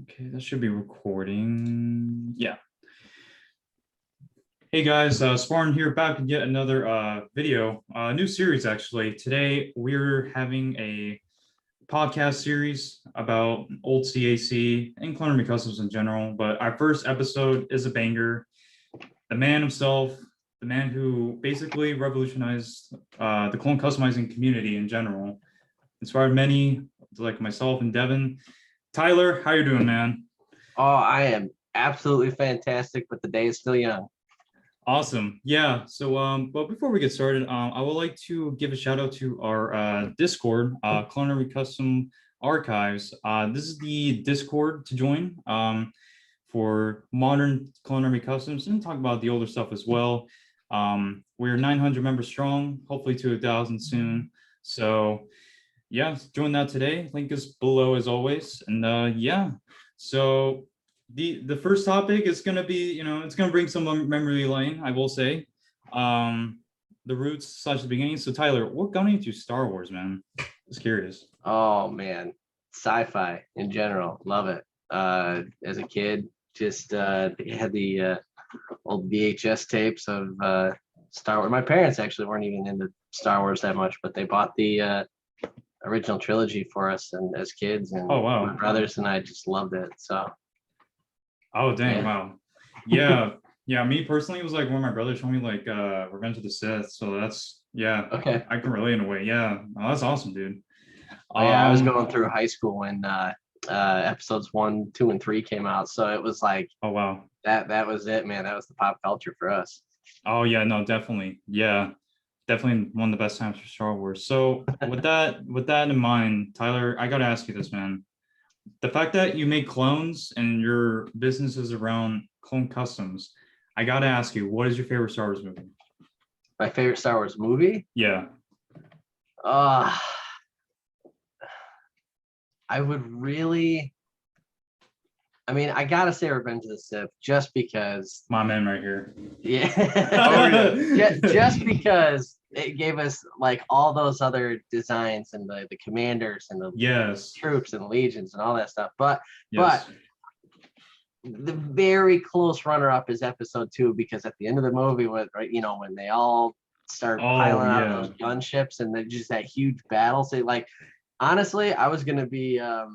Okay, that should be recording. Yeah. Hey guys, Spartan here, back with yet another video, new series actually. Today we're having a podcast series about old CAC and Clone Army Customs in general. But our first episode is a banger. The man himself, the man who basically revolutionized the clone customizing community in general, inspired many like myself and Devin. Tyler, how you doing, man? Oh, I am absolutely fantastic, but the day is still young. Awesome. Yeah. So, but before we get started, I would like to give a shout out to our Discord, Clone Army Custom Archives. This is the Discord to join for modern Clone Army Customs and talk about the older stuff as well. We're 900 members strong, hopefully to 1,000 soon. So, yeah, join that today. Link is below as always. And yeah, so the first topic is gonna be, it's gonna bring some memory lane, I will say. The roots such the beginning. So Tyler, what got into Star Wars, man? Just curious. Oh man, sci-fi in general, love it. As a kid, just had the old VHS tapes of Star Wars. My parents actually weren't even into Star Wars that much, but they bought the original trilogy for us and as kids, and Oh wow. my brothers and I just loved it. So Oh dang, yeah. wow. Yeah. Yeah, me personally, it was like when my brother showed me like Revenge of the Sith. So that's yeah, Okay. I can relate in a way. Yeah. Oh, that's awesome, dude. Oh yeah, I was Um, going through high school when episodes 1, 2, and 3 came out, so it was like oh wow. that was it, man. That was the pop culture for us. Oh yeah, no, definitely. Yeah. Definitely one of the best times for Star Wars. So with that in mind, Tyler, I gotta ask you this, man. The fact that you make clones and your business is around clone customs, I gotta ask you, what is your favorite Star Wars movie? My favorite Star Wars movie? Yeah. Uh, I would really, I mean, I gotta say Revenge of the Sith just because, My man right here. yeah, Oh yeah. just because it gave us like all those other designs and the commanders and the Yes. troops and legions and all that stuff. But Yes. the very close runner-up is Episode 2, because at the end of the movie, with when they all start Oh piling out of yeah. those gunships and then just that huge battle. So like, honestly, I was gonna be a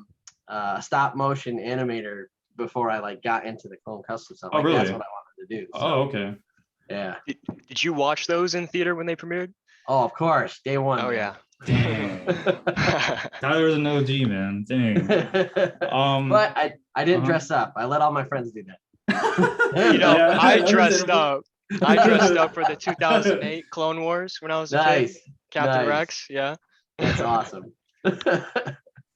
stop motion animator before I like got into the clone custom stuff. Oh Like that's really? what I wanted to do. So Oh okay. yeah. Did you watch those in theater when they premiered? Oh, of course, day one. Oh man. yeah. Dang. Tyler's an OG, man. Dang. But I didn't uh-huh. dress up. I let all my friends do that. Yeah, I dressed understandable. up. I dressed up for the 2008 Clone Wars when I was a kid. Nice. Captain Nice. Rex, yeah. That's awesome.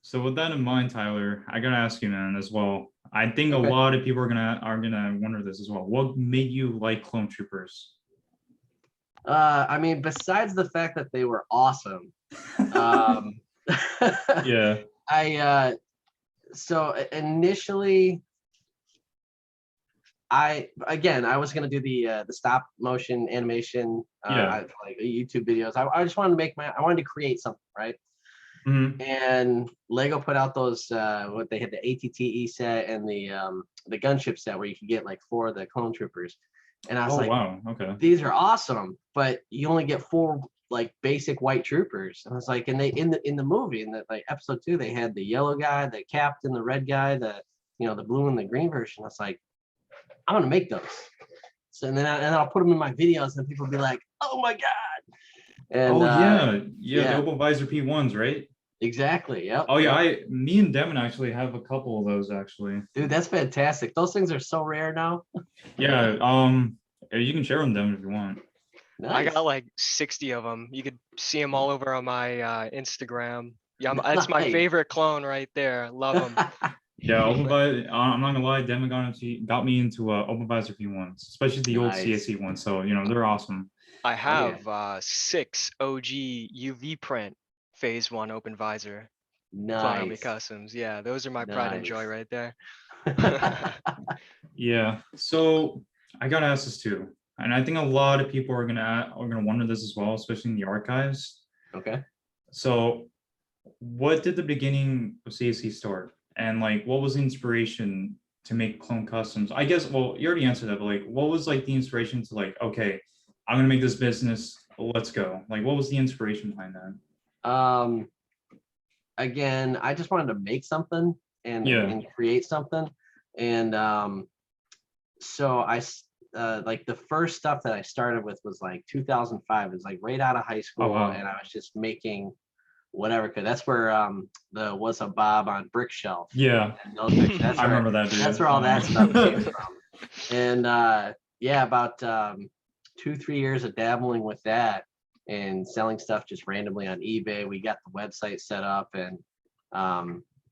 So with that in mind, Tyler, I gotta ask you, man, as well. I think Okay. a lot of people are gonna wonder this as well. What made you like Clone Troopers? I mean, besides the fact that they were awesome, um, Yeah. so initially, I was gonna do the stop motion animation, Yeah. like YouTube videos. I just wanted to I wanted to create something, right? Mhm. And Lego put out those what they had, the ATTE set and the gunship set where you could get like 4 of the clone troopers. And I was Oh like, wow. Okay. these are awesome, but you only get 4 like basic white troopers. And I was like, and they in the movie, in the like episode 2, they had the yellow guy, the captain, the red guy, the blue and the green version. I was like, I'm gonna make those. So and then I'll put them in my videos, and people will be like, oh my god. And Oh yeah. Yeah, yeah. the Opal Visor P1s, right? Exactly. Yep. Oh yeah, Yep. me and Devin actually have a couple of those actually. Dude, that's fantastic. Those things are so rare now. Yeah. You can share them them if you want. I Nice. got like 60 of them. You could see them all over on my Instagram. Yeah, that's my Nice. favorite clone right there. Love them. Yeah, Opal Visor. I'm not gonna lie, Devin got me into Opal Visor P1s, especially the old Nice. CSE ones. So they're awesome. I yeah. have 6 OG UV print phase 1 open visor Clone Army Nice. Customs. Yeah, those are my pride and joy Nice. right there. Yeah. So I gotta ask this too, and I think a lot of people are gonna wonder this as well, especially in the archives. Okay. So, what did the beginning of CSC start? and like what was the inspiration to make clone customs? I guess, well, you already answered that, but like what was like the inspiration to like, okay, I'm gonna make this business, let's go. Like what was the inspiration behind that? Again, I just wanted to make something Yeah. and create something. And so like the first stuff that I started with was like 2005. It was like right out of high school, wow. and I was just making whatever. Cause that's where the Was a Bob on Brick Shelf. Yeah. And those pictures, that's I where, remember that, dude. that's where all that stuff came from. And yeah, about 2-3 years of dabbling with that and selling stuff just randomly on eBay. We got the website set up, and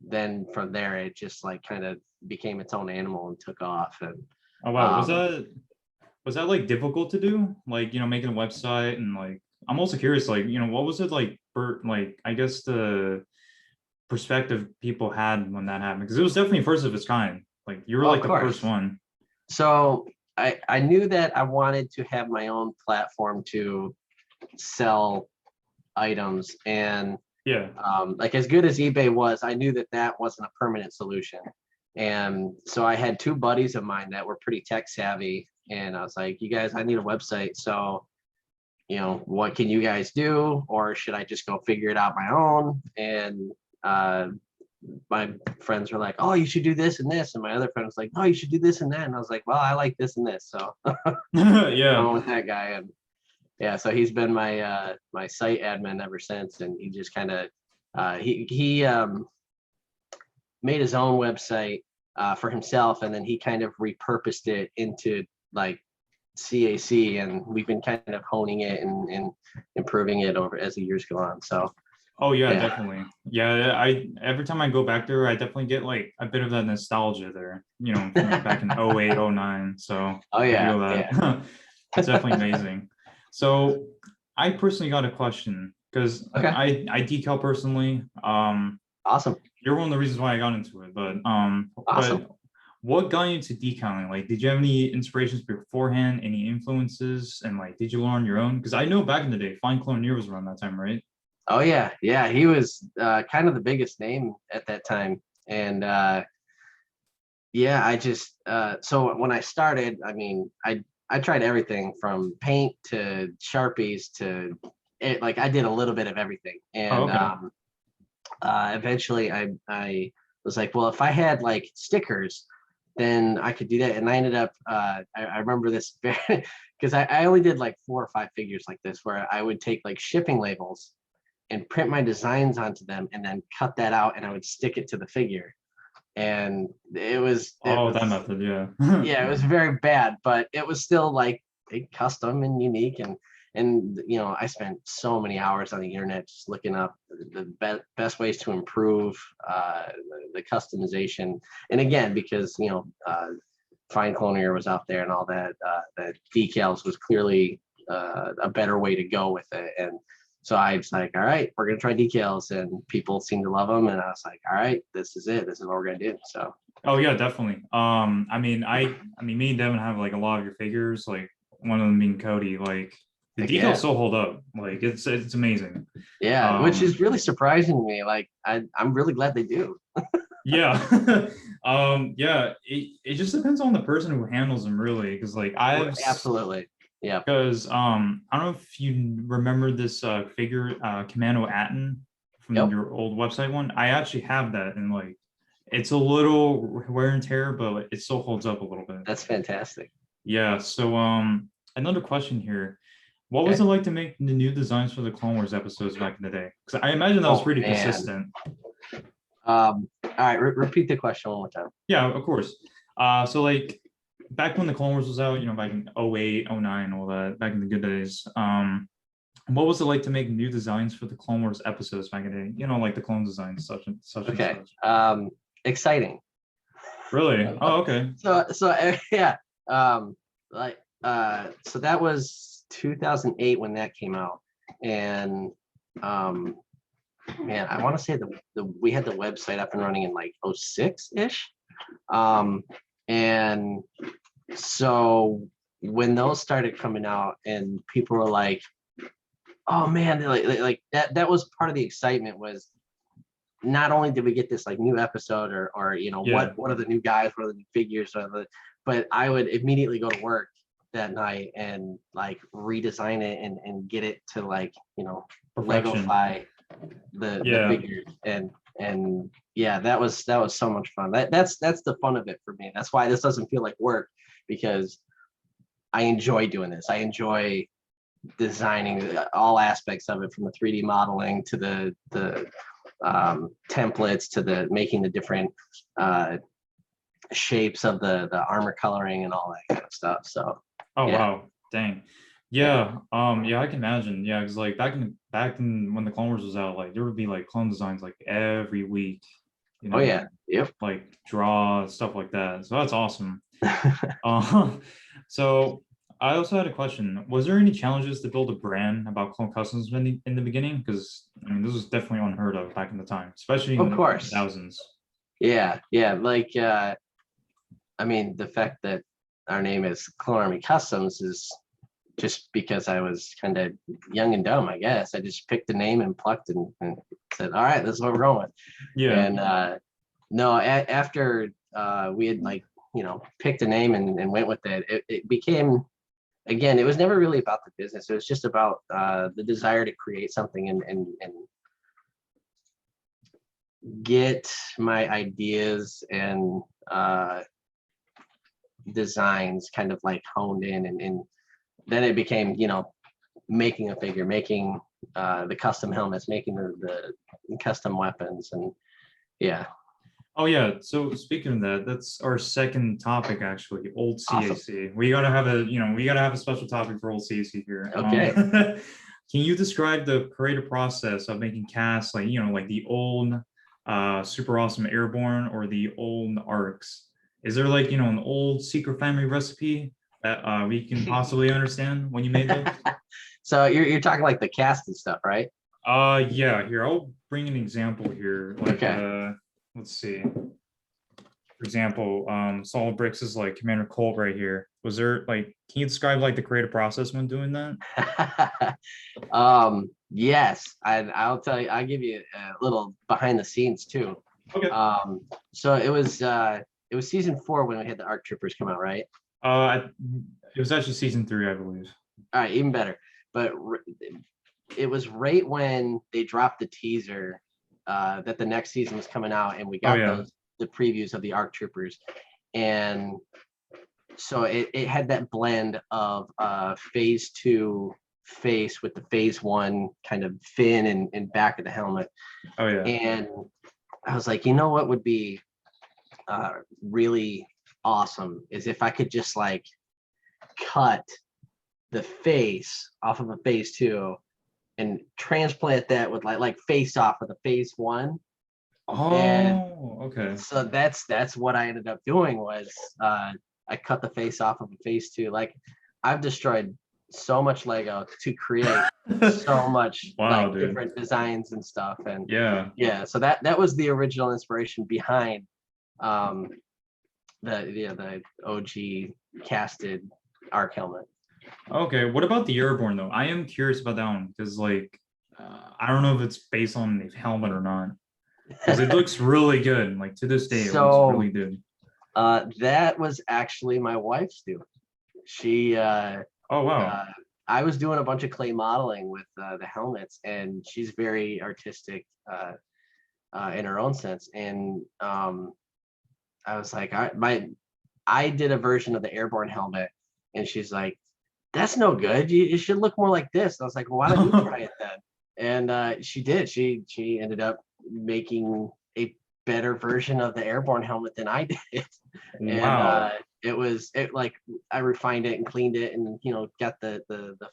then from there it just like kind of became its own animal and took off. And Oh wow, um, was that like difficult to do? Like, making a website and like I'm also curious, like, what was it like for like I guess the perspective people had when that happened? Because it was definitely first of its kind. Like you were oh, like of the course. first one. So I knew that I wanted to have my own platform to sell items, and Yeah. like as good as eBay was, I knew that that wasn't a permanent solution. And so I had two buddies of mine that were pretty tech savvy, and I was like, you guys, I need a website. So, what can you guys do? Or should I just go figure it out my own? And my friends were like, oh, you should do this and this. And my other friend was like, oh, you should do this and that. And I was like, well, I like this and this. So Yeah. going with that guy. And yeah, so he's been my my site admin ever since. And he just kind of he made his own website for himself, and then he kind of repurposed it into like CAC, and we've been kind of honing it and improving it over as the years go on. So Oh yeah, yeah. definitely. Yeah, I every time I go back there, I definitely get like a bit of that nostalgia there, from back in 08, 09. So Oh I yeah, feel yeah. that. It's definitely amazing. So I personally got a question because Okay, I decal personally. awesome, You're one of the reasons why I got into it, but awesome. what got you into decaling? Like, did you have any inspirations beforehand, any influences, and like did you learn on your own? Because I know back in the day, Fine Clone was around that time, right? Oh yeah, yeah. He was kind of the biggest name at that time, and yeah, I just so when I started, I mean, I tried everything from paint to Sharpies to it, like I did a little bit of everything, Oh, and okay. eventually I was like, well, if I had like stickers, then I could do that. And I ended up I remember this because I only did like 4 or 5 figures like this, where I would take like shipping labels and print my designs onto them and then cut that out, and I would stick it to the figure. And it Oh, that was method, yeah. yeah, it was very bad, but it was still like big, custom and unique. And I spent so many hours on the internet just looking up the best ways to improve the customization. And again, because Fine Clonier was out there and all that, that decals was clearly a better way to go with it. And so I was like, all right, we're gonna try decals, and people seem to love them. And I was like, all right, this is it. This is what we're gonna do. So Oh yeah, definitely. I mean, me and Devin have like a lot of your figures, like one of them being Cody. Like the heck decals yeah. still hold up. Like it's amazing. Yeah, which Um, is really surprising to me. Like I'm really glad they do. yeah. Yeah, it just depends on the person who handles them really. Because like Absolutely. Yeah. because I don't know if you remember this figure Commando Atten from Yep. your old website one. I actually have that, and like it's a little wear and tear, but it still holds up a little bit. That's fantastic. Yeah, so another question here. What was Okay. it like to make the new designs for the Clone Wars episodes back in the day? Because I imagine that was Oh pretty man. consistent. All right. Repeat the question one more time. Yeah, of course. So like back when the Clone Wars was out, back in 08, 09, all that, back in the good days, what was it like to make new designs for the Clone Wars episodes back in the day? Like the clone designs, such and such and Okay. such. Exciting. Really? Oh, okay. So yeah. Like so that was 2008 when that came out, and um, man, I want to say we had the website up and running in like 06 ish. And so when those started coming out and people were like, oh man, like that was part of the excitement, was not only did we get this like new episode or Yeah. what are the new guys, what are the new figures, but I would immediately go to work that night and like redesign it and get it to like Perfection. Legofy the Yeah. figures and yeah, that was so much fun. That's the fun of it for me. That's why this doesn't feel like work, because I enjoy doing this. I enjoy designing all aspects of it, from the 3D modeling to the templates to the making the different shapes of the armor coloring and all that kind of stuff. So Oh yeah. wow, dang. Yeah, yeah, I can imagine. Yeah, because like back in when the Clone Wars was out, like there would be like clone designs like every week, you Oh know, yeah. Yep. like draw stuff like that. So that's awesome. Uh, so I also had a question. Was there any challenges to build a brand about Clone Customs in the beginning? Because I mean, this was definitely unheard of back in the time, especially in Of the course. thousands. Yeah. Like I mean, the fact that our name is Clone Army Customs is just because I was kind of young and dumb, I guess. I just picked a name and plucked and said, all right, this is what we're going with. Yeah. And no, after we had like, picked a name and went with it, it became, again, it was never really about the business. It was just about the desire to create something and get my ideas and designs kind of like honed in, and then it became making a figure, making the custom helmets, making the custom weapons, and yeah. Oh yeah. So speaking of that, that's our second topic actually, old Awesome. CAC. We gotta have a special topic for old CAC here. Okay. Can you describe the creative process of making casts like like the old super awesome airborne or the old arcs? Is there like an old secret family recipe that we can possibly understand when you made those? So you're talking like the cast and stuff, right? Yeah, here I'll bring an example here. Like Okay. let's see. For example, Solid Bricks is like Commander Colt right here. Was there like, can you describe like the creative process when doing that? Yes, I'll tell you, I'll give you a little behind the scenes too. Okay. So it was season 4 when we had the ARC Troopers come out, right? It was actually season 3, I believe. All right, even better. But it was right when they dropped the teaser that the next season was coming out, and we got the previews of the ARC Troopers, and so it had that blend of phase 2 face with the phase 1 kind of fin and back of the helmet. Oh yeah. And I was like, what would be really awesome is if I could just like cut the face off of a phase 2 and transplant that with like face off with a phase 1. Oh, and okay. So that's what I ended up doing was I cut the face off of a phase 2. Like I've destroyed so much Lego to create so much Wow, like different designs and stuff. And yeah. So that was the original inspiration behind the OG casted ARC helmet. Okay, what about the airborne though? I am curious about that one because like I don't know if it's based on the helmet or not, because it looks really good. Like to this day, it looks really good. That was actually my wife's doing. She oh wow. I was doing a bunch of clay modeling with the helmets, and she's very artistic in her own sense. And I was like, I did a version of the airborne helmet, and she's like, that's no good. It should look more like this. And I was like, well, why don't you try it then? And she did. She ended up making a better version of the airborne helmet than I did. Wow. And it like I refined it and cleaned it and got the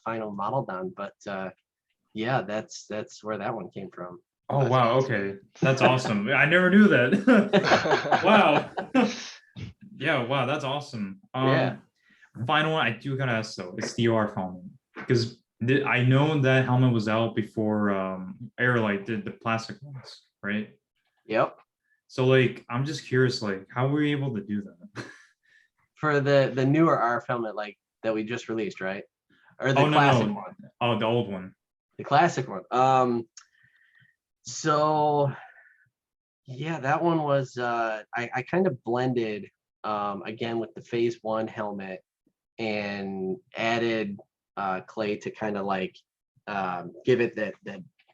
final model done. But yeah, that's where that one came from. Oh wow, okay. That's awesome. I never knew that. Wow. Yeah, wow, that's awesome. Yeah. Final one I do gotta ask though, it's the OR helmet. Because I know that helmet was out before Airlight did the plastic ones, right? Yep. So like I'm just curious, like how were you able to do that? For the newer RF helmet like that we just released, right? Or the classic one. Oh, the old one. The classic one. So Yeah, that one was I kind of blended again with the phase one helmet and added clay to kind of like give it that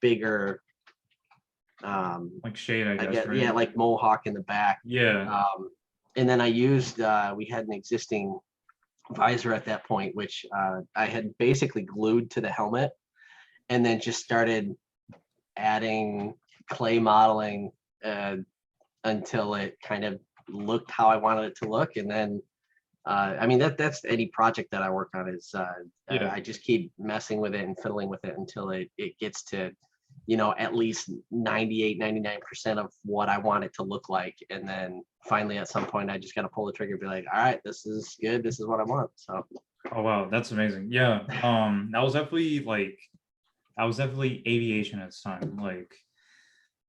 bigger Like shade, I I guess, get, right? yeah, like mohawk in the back. Yeah. And then I used we had an existing visor at that point, which I had basically glued to the helmet, and then just started adding clay modeling uh, until it kind of looked how I wanted it to look. And then, I mean, that's any project that I work on is Yeah. I just keep messing with it and fiddling with it until it gets to, at least 98, 99% of what I want it to look like. And then finally, at some point, I just got to pull the trigger and be like, all right, this is good. This is what I want. So, Oh wow, that's amazing. Yeah. That was definitely aviation at its time. Like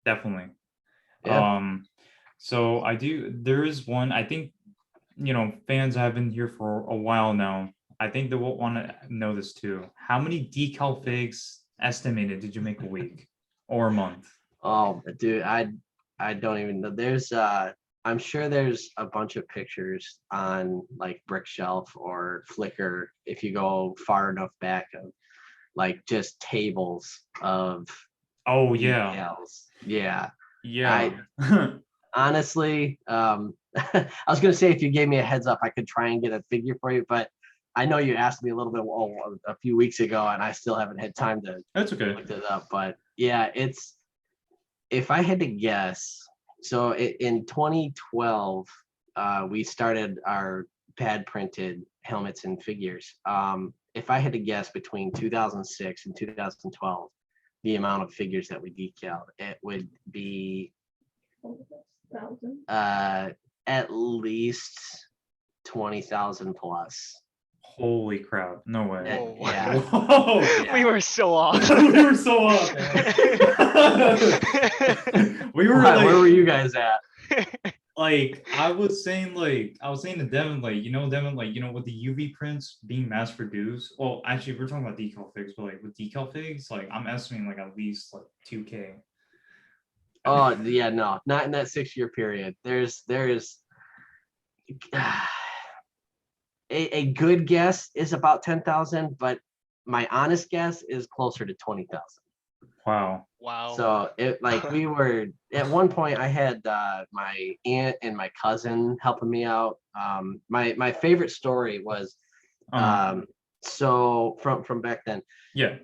definitely. yeah. So there is one, I think, fans have been here for a while now. I think they will want to know this too. How many decal figs estimated did you make a week or a month? Oh, dude, I don't even know. There's I'm sure there's a bunch of pictures on like Brickshelf or Flickr if you go far enough back of like just tables of Oh yeah. decals. Yeah. I Yeah. honestly, I was gonna say if you gave me a heads up, I could try and get a figure for you, but I know you asked me a little bit a few weeks ago, and I still haven't had time to That's okay. look it up. But yeah, it's if I had to guess, so in 2012, we started our pad printed helmets and figures. If I had to guess between 2006 and 2012, the amount of figures that we decaled, it would be uh, at least 20,000 plus. Holy crap. No way. Whoa. Yeah. Whoa. We were so off. We were so off. We were Where were like, you guys at? I was saying to Devin, like, Devin, like, with the UV prints being mass produced. Well, actually, we're talking about decal figs, but like with decal figs, like I'm estimating like at least like 2K. Oh yeah, no, not in that 6 year period. There's a good guess is about 10,000, but my honest guess is closer to 20,000. Wow. Wow. So it like we were at one point I had my aunt and my cousin helping me out. My favorite story was Uh, so from back then, yeah.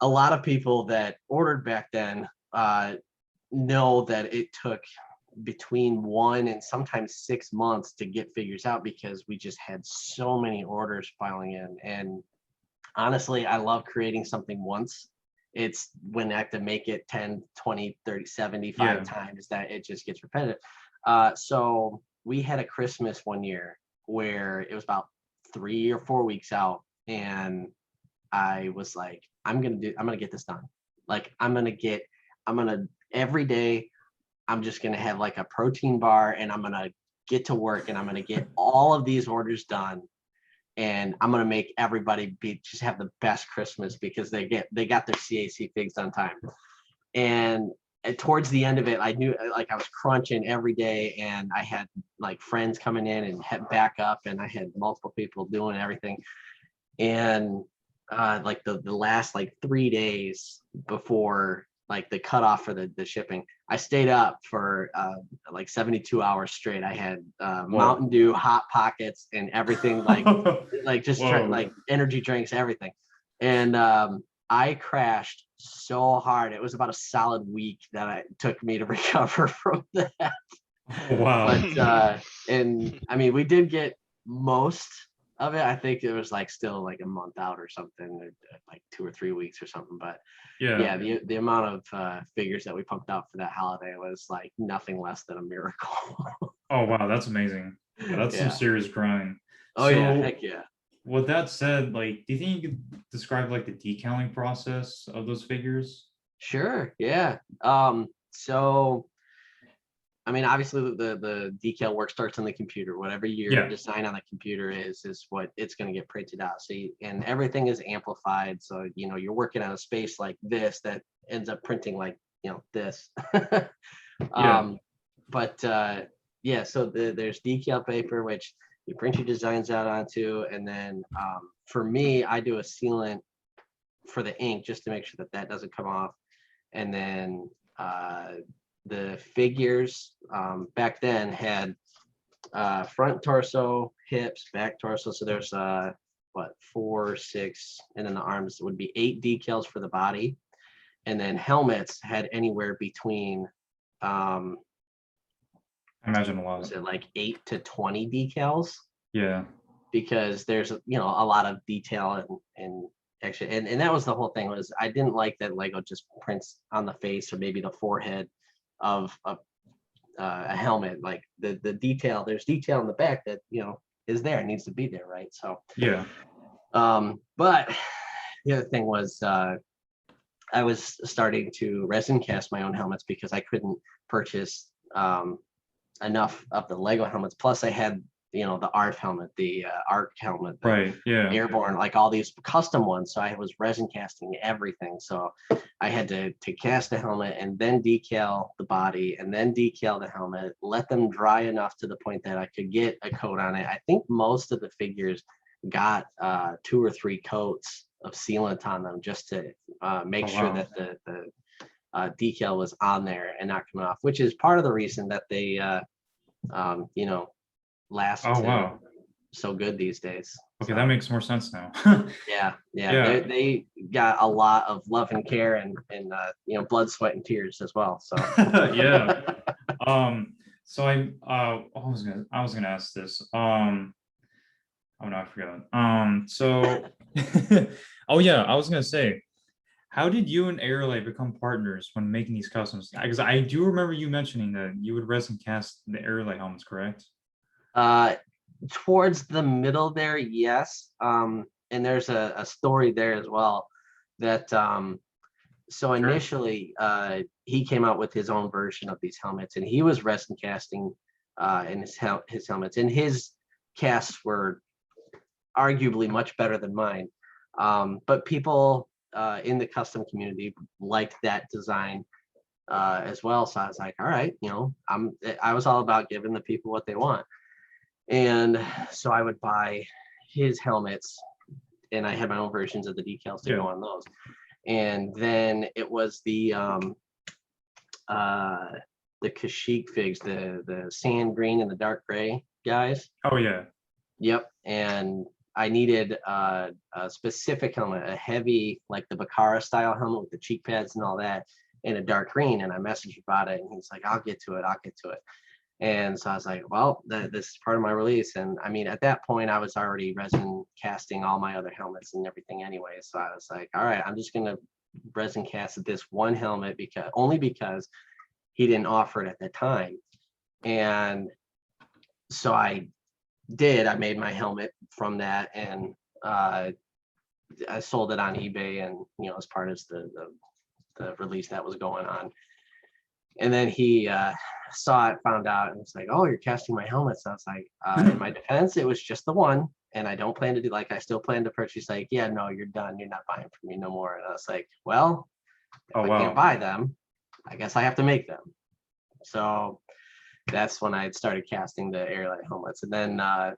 a lot of people that ordered back then know that it took between 1 and sometimes 6 months to get figures out because we just had so many orders filing in. And honestly, I love creating something once. It's when I have to make it 10, 20, 30, 75 Yeah. times that it just gets repetitive. So we had a Christmas one year where it was about 3 or 4 weeks out. And I was like, I'm gonna get this done. Like I'm gonna every day I'm just gonna have like a protein bar and I'm gonna get to work and I'm gonna get all of these orders done and I'm gonna make everybody just have the best Christmas because they got their CAC figs on time. And towards the end of it, I knew like I was crunching every day and I had like friends coming in and head back up and I had multiple people doing everything. And like the last like 3 days before like the cutoff for the shipping, I stayed up for like 72 hours straight. I had Mountain Dew, Hot Pockets, and everything like just Whoa. like energy drinks, everything. And I crashed so hard. It was about a solid week that it took me to recover from that. Wow. But and I mean, we did get most of it. I think it was like still like a month out or something, or like 2 or 3 weeks or something. But Yeah. yeah, the amount of figures that we pumped out for that holiday was like nothing less than a miracle. Oh wow, that's amazing. Yeah, that's some Yeah. serious grind. Oh yeah, So heck yeah. with that said, like, do you think you could describe like the decaling process of those figures? Sure. Yeah. So I mean, obviously the decal work starts on the computer. Whatever your Yeah. design on the computer is what it's going to get printed out. So and everything is amplified. So you're working on a space like this that ends up printing like this. Yeah. um, but yeah, so there's decal paper, which you print your designs out onto, and then for me, I do a sealant for the ink just to make sure that that doesn't come off. And then the figures back then had front torso, hips, back torso. So there's what, 4, 6, and then the arms would be 8 decals for the body. And then helmets had anywhere between I imagine a was lot. it like 8 to 20 decals, Yeah. because there's a lot of detail and actually, and that was the whole thing. Was I didn't like that Lego just prints on the face or maybe the forehead of a helmet. Like the detail, there's detail in the back that is there, needs to be there, right? So Yeah. but the other thing was I was starting to resin cast my own helmets because I couldn't purchase enough of the Lego helmets. Plus, I had the ARF helmet, the ARC helmet, the Right. Yeah. Airborne, like all these custom ones. So I was resin casting everything. So I had to cast the helmet and then decal the body and then decal the helmet, let them dry enough to the point that I could get a coat on it. I think most of the figures got 2 or 3 coats of sealant on them just to make Oh, sure wow. that the decal was on there and not coming off, which is part of the reason that they last Oh, wow. so good these days. Okay, So, that makes more sense now. yeah, Yeah. they got a lot of love and care and blood, sweat, and tears as well. So Yeah. So I was gonna ask this. Oh no, I forgot. So oh yeah, I was gonna say, how did you and Airlight become partners when making these customs? Because I do remember you mentioning that you would resin cast the Airlight helmets, correct? uh, towards the middle there, yes. And there's a story there as well that so Sure. initially he came out with his own version of these helmets, and he was resin casting in his helmets, and his casts were arguably much better than mine. But people in the custom community liked that design as well. So I was like, all right, I was all about giving the people what they want. And so I would buy his helmets, and I had my own versions of the decals to go Yeah. on those. And then it was uh the Kashyyyk figs, the sand green and the dark gray guys. Oh yeah. Yep. And I needed a specific helmet, a heavy, like the Bakara style helmet with the cheek pads and all that, in a dark green. And I messaged about it, and he's like, I'll get to it. I'll get to it. And so I was like, well, this is part of my release. And I mean, at that point, I was already resin casting all my other helmets and everything anyway. So I was like, all right, I'm just going to resin cast this one helmet because he didn't offer it at the time. And so I made my helmet from that, and I sold it on eBay, and as part of the release that was going on. And then he saw it, found out, and was like, oh, you're casting my helmets. I was like, in my defense, it was just the one, and I don't plan to do, like, I still plan to purchase. Like, yeah, no, you're done, you're not buying from me no more. And I was like, well, if Oh I can't wow. buy them, I guess I have to make them. So that's when I started casting the Airlight helmets. And then I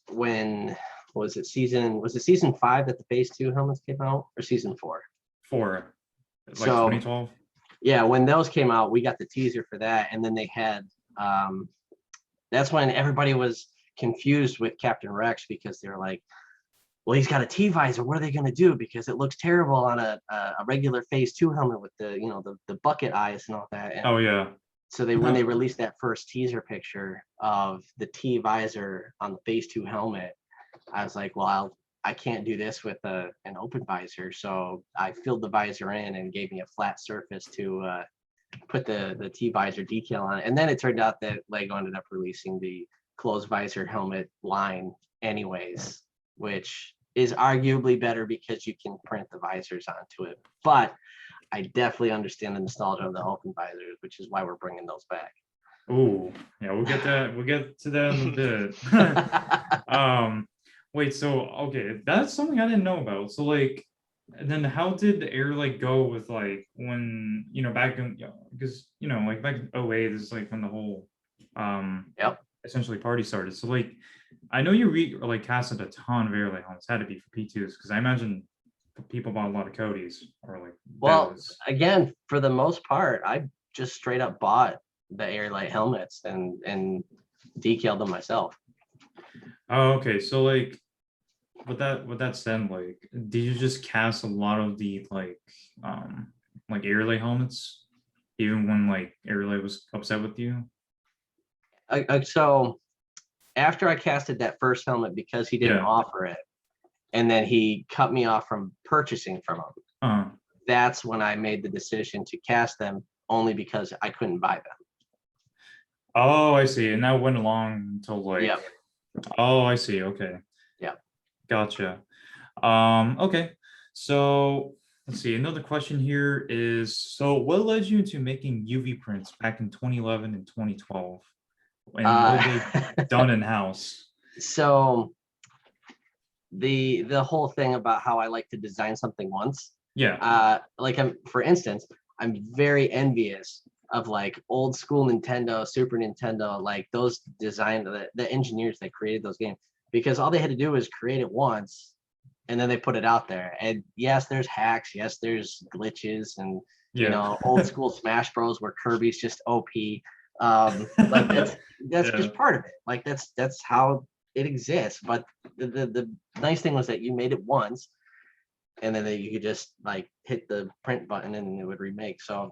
when was it season 5 that the phase 2 helmets came out, or season 4? 4, like So 2012. yeah, when those came out, we got the teaser for that, and then they had that's when everybody was confused with Captain Rex, because they're like, well, he's got a T visor, what are they going to do, because it looks terrible on a regular phase 2 helmet with the bucket eyes and all that. And Oh yeah. so when they released that first teaser picture of the T visor on the phase 2 helmet, I was like, well, I can't do this with an open visor. So I filled the visor in and gave me a flat surface to put the T visor decal on it. And then it turned out that Lego ended up releasing the closed visor helmet line anyways, which is arguably better because you can print the visors onto it. But I definitely understand the nostalgia of the open visors, which is why we're bringing those back. Oh yeah, we'll get to that in a bit. Wait, so okay, that's something I didn't know about. So like, And then how did the air like go with like when back in because like back in '08 this is like when the whole Yep. essentially party started. So like I know you like casted a ton of air light helmets, had to be for P2s because I imagine people bought a lot of Cody's or like Well, those. again, for the most part, I just straight up bought the Airlight helmets and decaled them myself. Oh, okay. So like with that said, like did you just cast a lot of the like air light helmets even when like air light was upset with you? So after I casted that first helmet because he didn't Yeah. offer it, and then he cut me off from purchasing from him, Uh, that's when I made the decision to cast them only because I couldn't buy them. oh, I see. And that went along until like, Yep. oh, I see. Okay. Yep. Gotcha. Okay. So let's see. Another question here is, so what led you into making UV prints back in 2011 and 2012? And were they done in-house? So the whole thing about how I like to design something once, Yeah. like for instance, I'm very envious of like old school Nintendo, Super Nintendo, like those the engineers that created those games, because all they had to do was create it once and then they put it out there. And yes, there's hacks, yes, there's glitches, and Yeah. old school Smash Bros where Kirby's just OP. Like that's Yeah. just part of it. Like that's how it exists. But the nice thing was that you made it once and then you could just like hit the print button and it would remake. So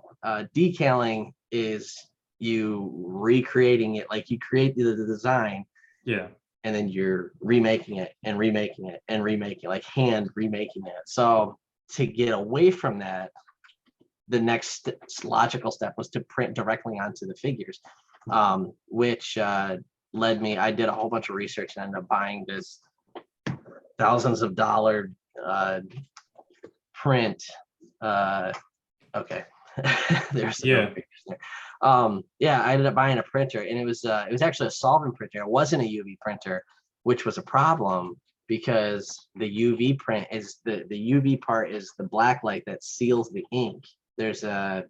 decaling is you recreating it, like you create the design Yeah. and then you're remaking it and remaking it and remaking it, like hand remaking it. So to get away from that, the next logical step was to print directly onto the figures, which led me, I did a whole bunch of research and ended up buying this thousands of dollar print. Okay. There's the Yeah. pictures there. Yeah, I ended up buying a printer and it was actually a solvent printer. It wasn't a UV printer, which was a problem because the UV print is the UV part is the black light that seals the ink. There's a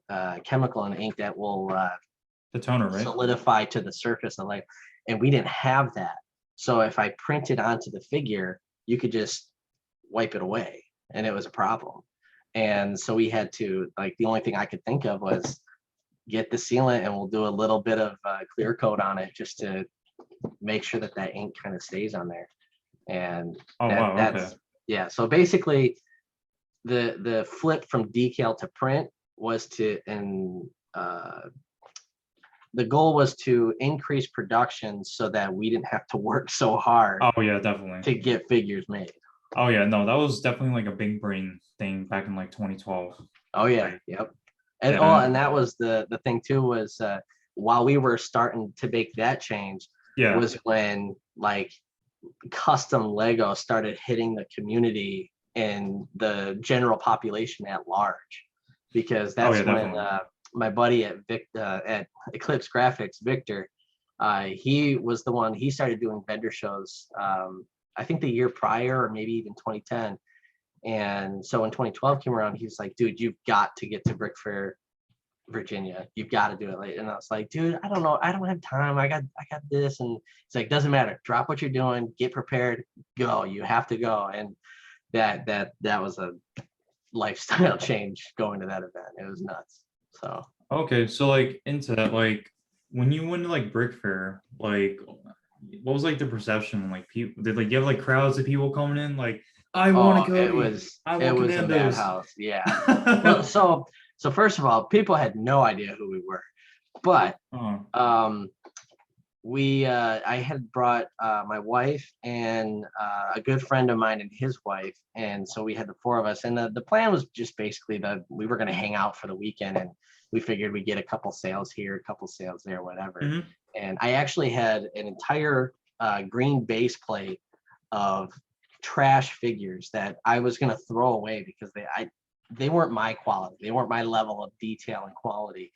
chemical in the ink that will The toner, right? solidify to the surface of light, and we didn't have that. So if I printed onto the figure, you could just wipe it away, and it was a problem. And so we had to, like, the only thing I could think of was get the sealant and we'll do a little bit of clear coat on it just to make sure that that ink kind of stays on there. And Oh, wow. that's Okay. yeah. So basically the flip from decal to print was to, and the goal was to increase production so that we didn't have to work so hard Oh, yeah, definitely. to get figures made. Oh, yeah. No, that was definitely like a big brain thing back in like 2012. Oh yeah, Like, yep. And oh, yeah. and that was the thing too, was while we were starting to make that change Yeah. was when like custom Lego started hitting the community and the general population at large, because Oh, that's yeah, when definitely. my buddy at Eclipse Graphics, Victor, he was the one, he started doing vendor shows, I think the year prior or maybe even 2010. And so when 2012 came around, he was like, dude, you've got to get to Brick Fair, Virginia. You've got to do it late. And I was like, dude, I don't know. I don't have time. I got this. And it's like, doesn't matter. Drop what you're doing, get prepared, go. You have to go. And that was a lifestyle change going to that event. It was nuts. So Okay, so like into that, like when you went to like Brick Fair, like what was like the perception? Like people did like you have like crowds of people coming in, like I want a oh, Cody, I it want was a Commandos. madhouse. Yeah. Well, so first of all, people had no idea who we were. But Oh, we I had brought my wife and a good friend of mine and his wife, and so we had the four of us, and the plan was just basically that we were going to hang out for the weekend, and we figured we'd get a couple sales here, a couple sales there, whatever. mhm. And I actually had an entire green base plate of trash figures that I was going to throw away because they weren't my quality, they weren't my level of detail and quality.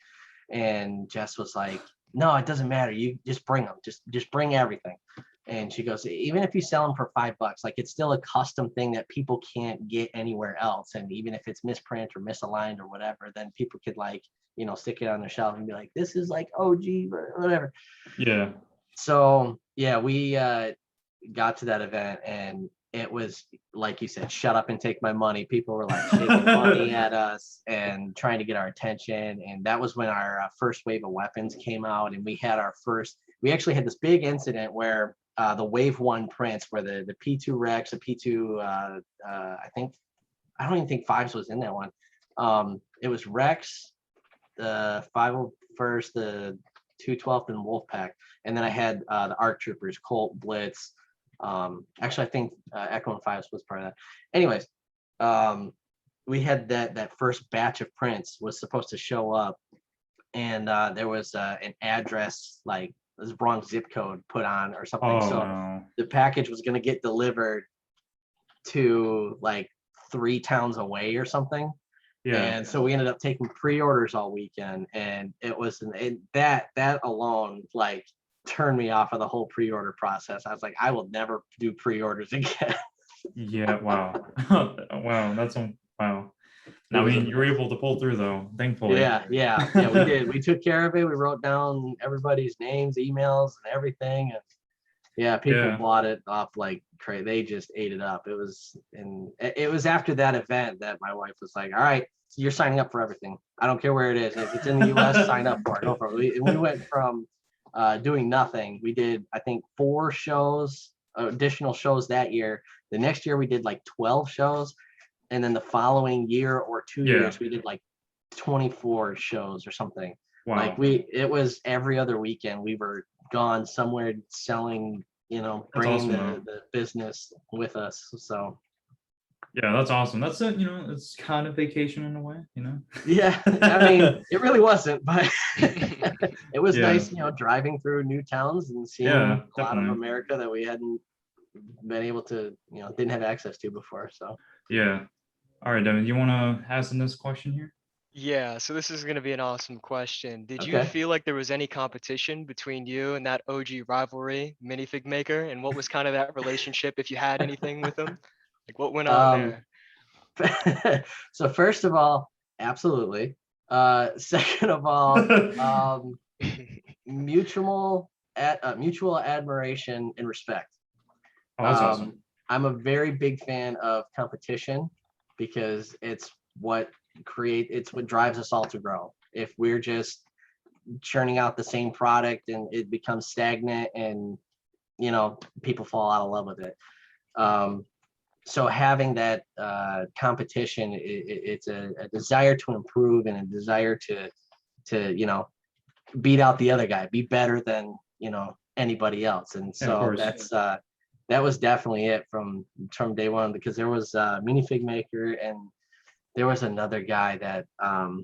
And Jess was like, no, it doesn't matter. You just bring them. Just bring everything. And she goes, even if you sell them for $5, like it's still a custom thing that people can't get anywhere else. And even if it's misprint or misaligned or whatever, then people could like, stick it on their shelf and be like, this is like OG or whatever. Yeah. So yeah, we got to that event and it was like you said, shut up and take my money. People were like shaking money at us and trying to get our attention. And that was when our first wave of weapons came out, and we actually had this big incident where the wave 1 prints, where the P2 Rex, the P2, I don't even think Fives was in that one. It was Rex, the 501st, the 212th, and Wolfpack. And then I had the ARC Troopers, Colt, Blitz. Actually, I think Echo and Fives was part of that. Anyways, we had that first batch of prints was supposed to show up, and there was an address, like this wrong zip code put on or something. Oh, So no. the package was going to get delivered to like 3 towns away or something. Yeah. And so we ended up taking pre-orders all weekend, and it was that alone like turned me off of the whole pre-order process. I was like, I will never do pre-orders again. Yeah. Wow. Wow. Wow. I mean, you were able to pull through though, thankfully. Yeah, we did. We took care of it. We wrote down everybody's names, emails, and everything. And yeah, people bought it off like crazy. They just ate it up. It was after that event that my wife was like, all right, so you're signing up for everything. I don't care where it is. If it's in the US, sign up for it. Go for it. We went from doing nothing. We did, I think, 4 shows, additional shows that year. The next year we did like 12 shows. And then the following year or 2 years, we did like 24 shows or something. Wow. Like it was every other weekend. We were gone somewhere selling, bringing awesome, the business with us. So yeah, that's awesome. That's it's kind of vacation in a way, yeah, I mean, it really wasn't, but it was Yeah. nice, driving through new towns and seeing Yeah, a lot of definitely. America that we hadn't been able to, didn't have access to before. So Yeah. All right, Devin, you want to ask the next question here? Yeah, so this is going to be an awesome question. Did you okay. feel like there was any competition between you and that OG rivalry minifig maker? And what was kind of that relationship, if you had anything with him? Like what went on there? So first of all, absolutely. Second of all, mutual admiration and respect. Oh, that's awesome. I'm a very big fan of competition because it's what drives us all to grow. If we're just churning out the same product and it becomes stagnant and people fall out of love with it. So having that competition, it's a desire to improve and a desire to beat out the other guy, be better than anybody else. And so that was definitely it from day one, because there was Minifig Maker and there was another guy that I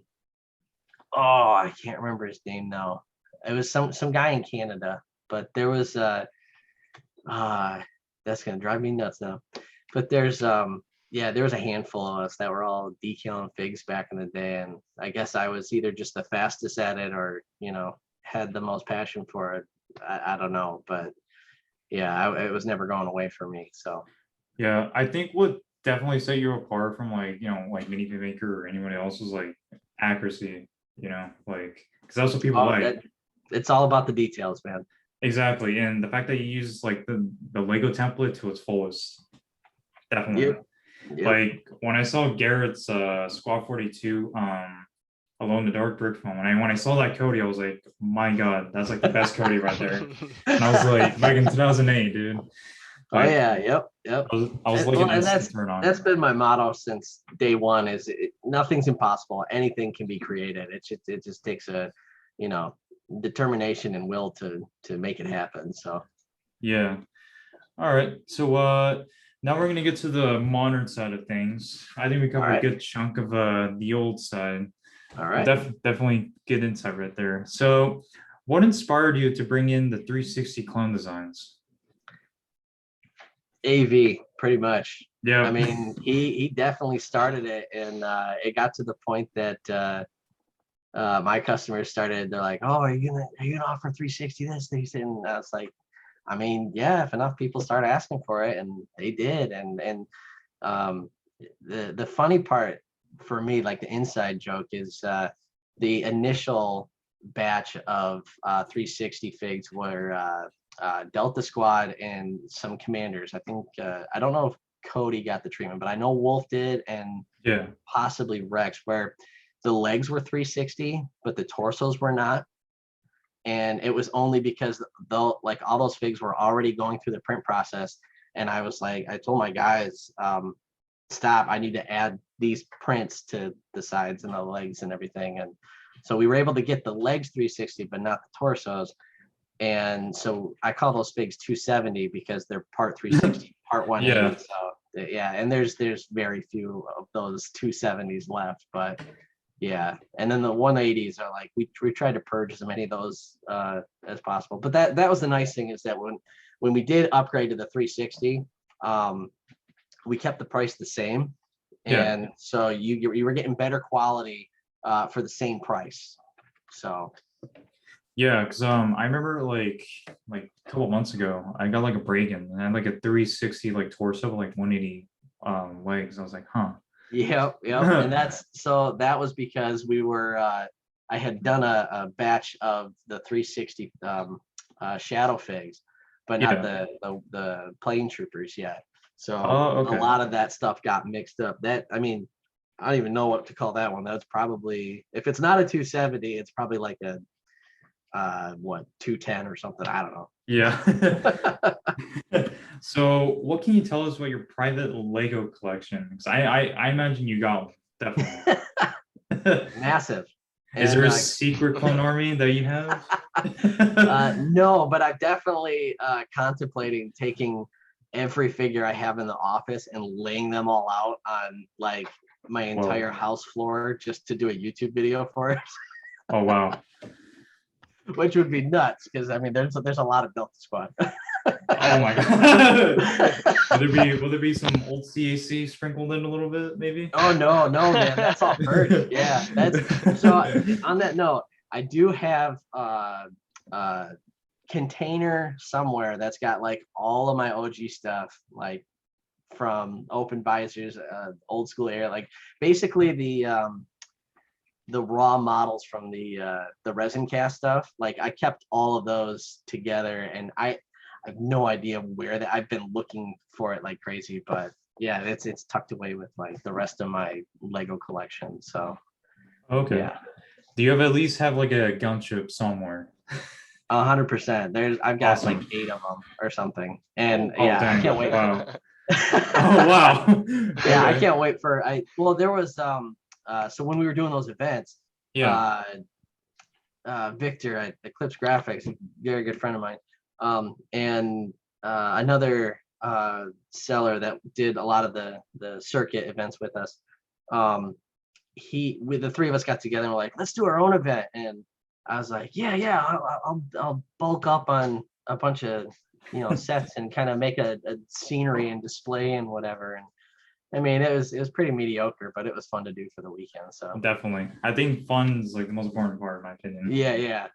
can't remember his name now. It was some guy in Canada, but there was that's gonna drive me nuts now. But there was a handful of us that were all decaling figs back in the day, and I guess I was either just the fastest at it or had the most passion for it. I don't know, but yeah, it was never going away from me. So yeah, I think what definitely set you apart from like Minifig Maker or anyone else was like accuracy, like because that's what people like. It's all about the details, man. Exactly, and the fact that you use like the Lego template to its fullest, definitely. Yep. Like when I saw Garrett's Squad 42 Alone in the Dark brick film, and when I saw that Cody, I was like, my God, that's like the best Cody right there. And I was like, back in 2008, dude. Oh yeah, yep. I was looking at that's been my motto since day one. Is nothing's impossible. Anything can be created. It just takes a determination and will to make it happen. So yeah. All right. So now we're gonna get to the modern side of things. I think we covered a good chunk of the old side. All right. Definitely good insight right there. So what inspired you to bring in the 360 clone designs? AV, pretty much. Yeah. I mean, he definitely started it, and it got to the point that my customers they're like, oh, are you gonna offer 360 this? And I was like, I mean, yeah, if enough people start asking for it, and they did, and um, the funny part for me, like the inside joke, is the initial batch of 360 figs were Delta Squad and some commanders. I think I don't know if Cody got the treatment, but I know Wolf did, and Yeah. possibly Rex, where the legs were 360, but the torsos were not. And it was only because like all those figs were already going through the print process. And I was like, I told my guys, stop, I need to add these prints to the sides and the legs and everything. And so we were able to get the legs 360, but not the torsos. And so I call those figs 270 because they're part 360, part 180. Yeah. So yeah, and there's very few of those 270s left, but yeah. And then the 180s are like we tried to purge as many of those as possible. But that was the nice thing, is that when we did upgrade to the 360, we kept the price the same, Yeah. and so you were getting better quality for the same price. So Yeah, because I remember like a couple months ago, I got like a break-in and I had like a 360 like torso with like 180 legs. I was like, huh. yep. And that was because we were I had done a batch of the 360 shadow figs, but not Yeah. the plane troopers yet. So Oh, a okay. lot of that stuff got mixed up. That, I mean, I don't even know what to call that one. That's probably, if it's not a 270, it's probably like a what, 210 or something. I don't know. Yeah. So what can you tell us about your private Lego collection? Because I imagine you got one, definitely. Massive. Is there And a secret clone army that you have? no, but I'm definitely contemplating taking every figure I have in the office and laying them all out on like my entire Whoa. house floor just to do a YouTube video for it, Oh wow. which would be nuts because I mean there's a lot of Delta Squad. Oh my god. Will there be some old CAC sprinkled in a little bit, maybe? Oh no, man, that's all purged. Yeah, that's so. On that note, I do have uh container somewhere that's got like all of my OG stuff, like from open visors, old school era, like basically the raw models from the resin cast stuff. Like I kept all of those together, and I have no idea where that, I've been looking for it like crazy, but yeah, it's tucked away with like the rest of my Lego collection. So Okay. yeah, Do you have at least have like a gunship somewhere? 100%. I've got like Awesome. 8 of them or something, and Oh yeah, I dang. can't wait. Wow. Oh wow. Yeah, I Okay. can't wait for well, there was so when we were doing those events, Yeah. uh Victor at Eclipse Graphics, a very good friend of mine, and another seller that did a lot of the circuit events with us. With the three of us got together and we're like, let's do our own event. And I was like, yeah, I'll bulk up on a bunch of sets and kind of make a scenery and display and whatever. And I mean, it was pretty mediocre, but it was fun to do for the weekend. So Definitely. I think fun's like the most important part, in my opinion. yeah.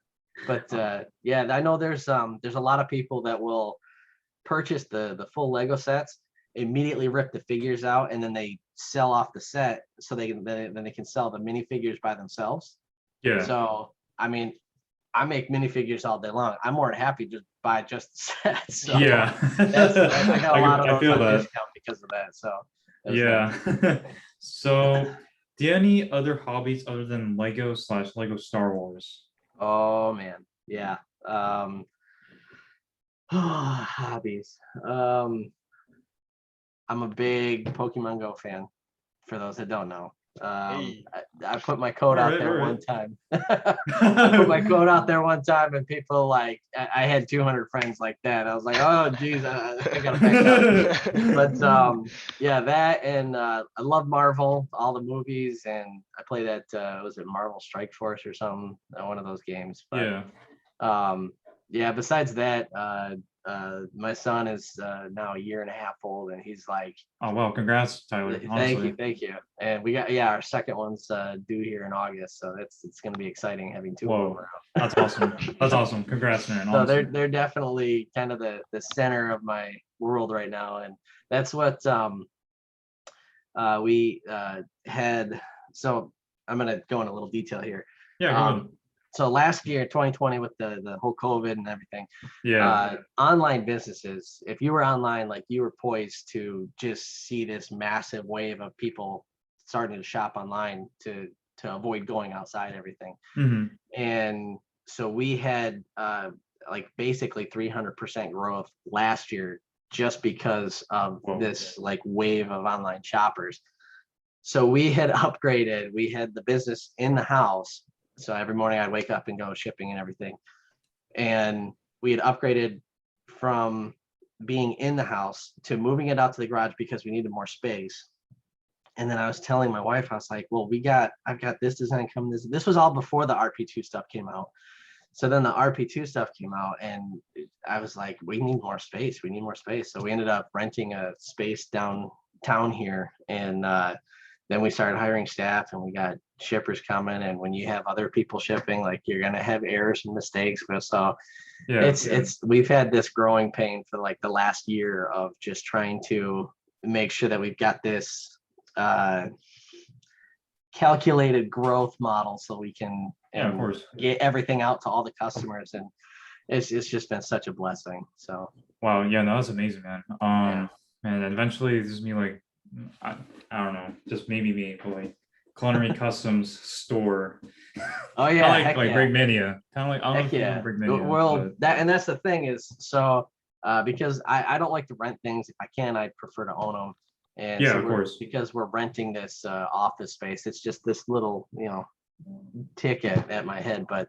But yeah, I know there's a lot of people that will purchase the full Lego sets, immediately rip the figures out, and then they sell off the set so then they can sell the minifigures by themselves. Yeah. So I mean, I make minifigures all day long. I'm more than happy to buy just the sets. So Yeah. I got a lot of I those feel on that. discount because of that. So it was nice. Yeah. So, do you have any other hobbies other than Lego Star Wars? Oh man, yeah. Hobbies. I'm a big Pokemon Go fan, for those that don't know. Hey. I put my code All out right, all there one right. time. I put my code out there one time, and people like I had 200 friends like that. I was like, oh geez, I gotta back up. But yeah, that, and I love Marvel, all the movies, and I play that was it Marvel Strike Force or something, one of those games. But Yeah. yeah, besides that, my son is now a year and a half old, and he's like, Oh wow, congrats, Tyler. Honestly. thank you. And we got, yeah, our second one's due here in August, so it's going to be exciting having two of them Whoa, around. that's awesome. That's awesome. Congrats, man. So Honestly. they're definitely kind of the center of my world right now, and that's what we had. So I'm gonna go in a little detail here. Yeah, go ahead. So last year, 2020, with the whole COVID and everything, Yeah. online businesses, if you were online, like you were poised to just see this massive wave of people starting to shop online to avoid going outside everything. Hmm. And so we had like basically 300% growth last year just because of Whoa. this like wave of online shoppers. So we had upgraded, we had the business in the house. So every morning I'd wake up and go shipping and everything. And we had upgraded from being in the house to moving it out to the garage because we needed more space. And then I was telling my wife, I was like, well, I've got this design coming. This was all before the RP2 stuff came out. So then the RP2 stuff came out, and I was like, we need more space. We need more space. So we ended up renting a space downtown here. And then we started hiring staff, and we got shippers coming. And when you have other people shipping, like you're going to have errors and mistakes. But so Yeah. we've had this growing pain for like the last year of just trying to make sure that we've got this calculated growth model so we can Yeah, of course. get everything out to all the customers, and it's just been such a blessing. So Wow. Yeah, no, that's amazing, man. Yeah. And then eventually this is me like, I don't know, just maybe me, but like Culinary Customs store. oh Kinda yeah, like heck yeah. Brigmania. Kind of like, I don't know Heck if you know yeah. Brigmania, Well, but that's the thing is, so because I don't like to rent things. If I can, I'd prefer to own them. And yeah, so of course. because we're renting this office space, it's just this little, ticket at my head. But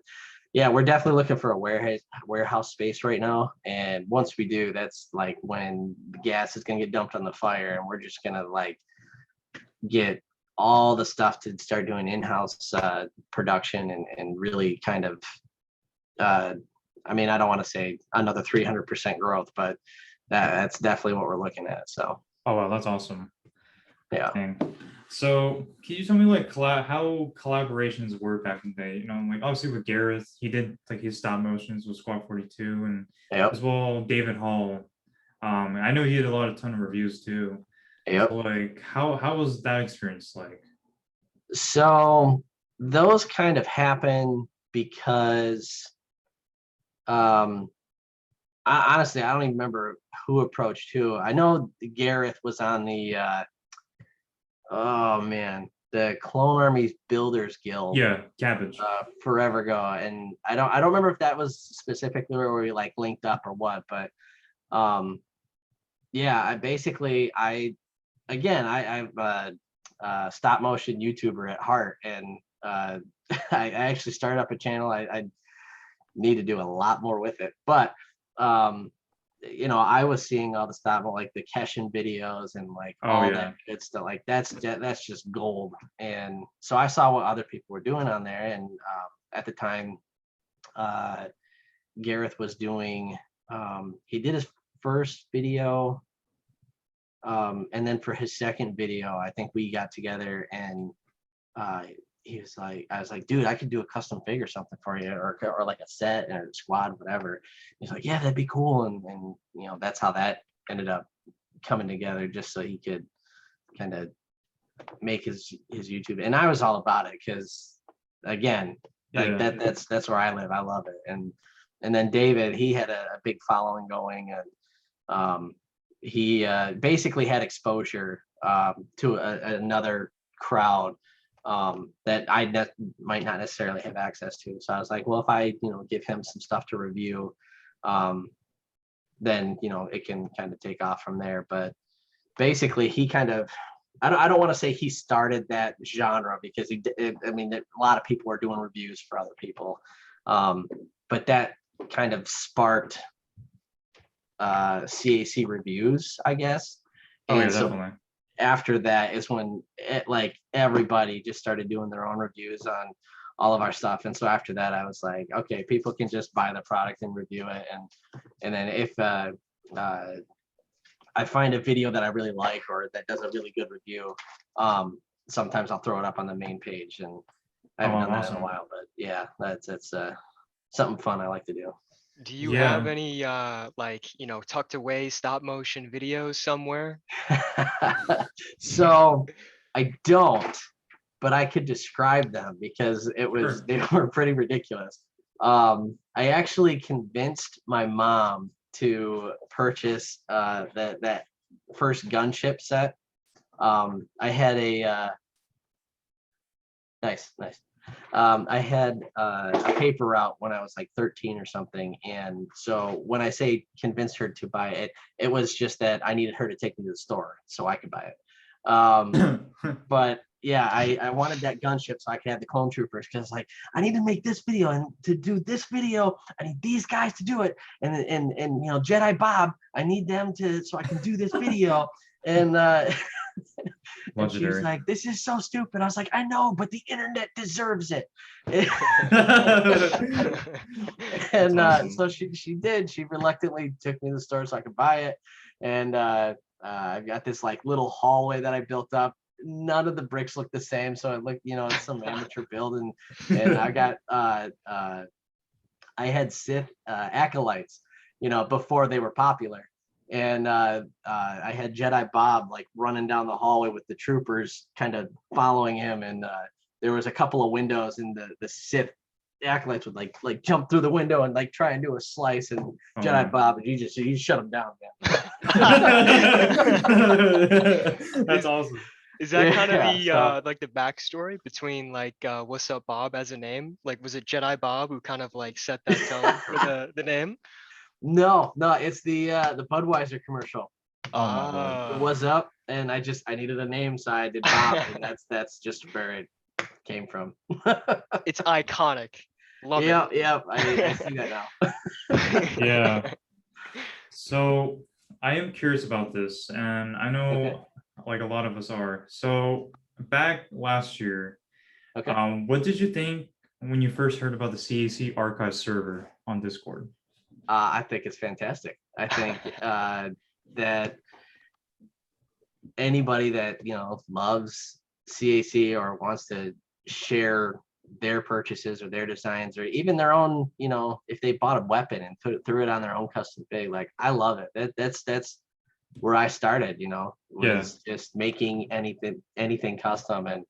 yeah, we're definitely looking for a warehouse space right now. And once we do, that's like when the gas is gonna get dumped on the fire, and we're just gonna like get all the stuff to start doing in-house production and really kind of I mean, I don't want to say another 300% growth, but that's definitely what we're looking at. So Oh wow, that's awesome. yeah. Dang. So can you tell me like how collaborations were back in the day? You know, like obviously with Gareth, he did like his stop motions with Squad 42, and Yep. as well David Hall. And I know he did a ton of reviews too. Yep. So like how was that experience like? So those kind of happen because honestly, I don't even remember who approached who. I know Gareth was on the oh man, the Clone Armies Builders Guild Yeah, cabbage. forever ago. And I don't remember if that was specifically where we like linked up or what, but yeah, I'm a stop motion YouTuber at heart, and I actually started up a channel. I need to do a lot more with it, but I was seeing all the stuff like the Keshin videos and like Oh all yeah. that good stuff. Like that's just gold. And so I saw what other people were doing on there, and at the time, Gareth was doing. He did his first video, and then for his second video, I think we got together and he was like, I was like, dude, I could do a custom figure something for you, or like a set or a squad, whatever. He's like, yeah, that'd be cool. And that's how that ended up coming together, just so he could kind of make his YouTube. And I was all about it because again, like Yeah. that's where I live. I love it. And then David, he had a big following going, and he basically had exposure to another crowd that I might not necessarily have access to. So I was like, well, if I, give him some stuff to review, then, it can kind of take off from there. But basically he kind of, I don't want to say he started that genre, because a lot of people were doing reviews for other people. But that kind of sparked CAC reviews, I guess. Oh yeah, And so definitely. after that is when everybody just started doing their own reviews on all of our stuff. And so after that, I was like, okay, people can just buy the product and review it. And then if I find a video that I really like or that does a really good review, sometimes I'll throw it up on the main page. And I haven't done that in awesome. a while, but yeah, that's something fun I like to do. Do you Yeah. have any like, tucked away stop motion videos somewhere? So I don't, but I could describe them because Sure. they were pretty ridiculous. I actually convinced my mom to purchase that first gunship set. I had a nice. I had a paper route when I was like 13 or something. And so when I say convinced her to buy it, it was just that I needed her to take me to the store so I could buy it. But yeah, I wanted that gunship so I could have the clone troopers because like I need to make this video, and to do this video, I need these guys to do it. And Jedi Bob, I need them to so I can do this video. And and she was Legendary. like, this is so stupid. I was like, I know, but the internet deserves it. And awesome. so she did. She reluctantly took me to the store so I could buy it. And I've got this like little hallway that I built up. None of the bricks look the same. So it looked, it's some amateur build. And I got I had Sith acolytes, before they were popular. And I had Jedi Bob like running down the hallway with the troopers kind of following him. And there was a couple of windows, and the Sith acolytes would like jump through the window and like try and do a slice. And Jedi Bob, you shut him down, man. That's awesome. Is that kind of Yeah, the like the backstory between like What's Up Bob as a name? Like, was it Jedi Bob who kind of like set that tone for the name? No, it's the Budweiser commercial. Oh my lord. It was up, and I needed a name, so I did Bob, and that's just where it came from. It's iconic. Love it. Yeah, I see that now. Yeah. So I am curious about this, and I know Okay. like a lot of us are. So back last year, Okay. what did you think when you first heard about the CAC archive server on Discord? I think it's fantastic. I think that anybody that loves CAC or wants to share their purchases or their designs or even their own, if they bought a weapon and threw it on their own custom fig, like I love it. That's where I started, was just making anything custom. And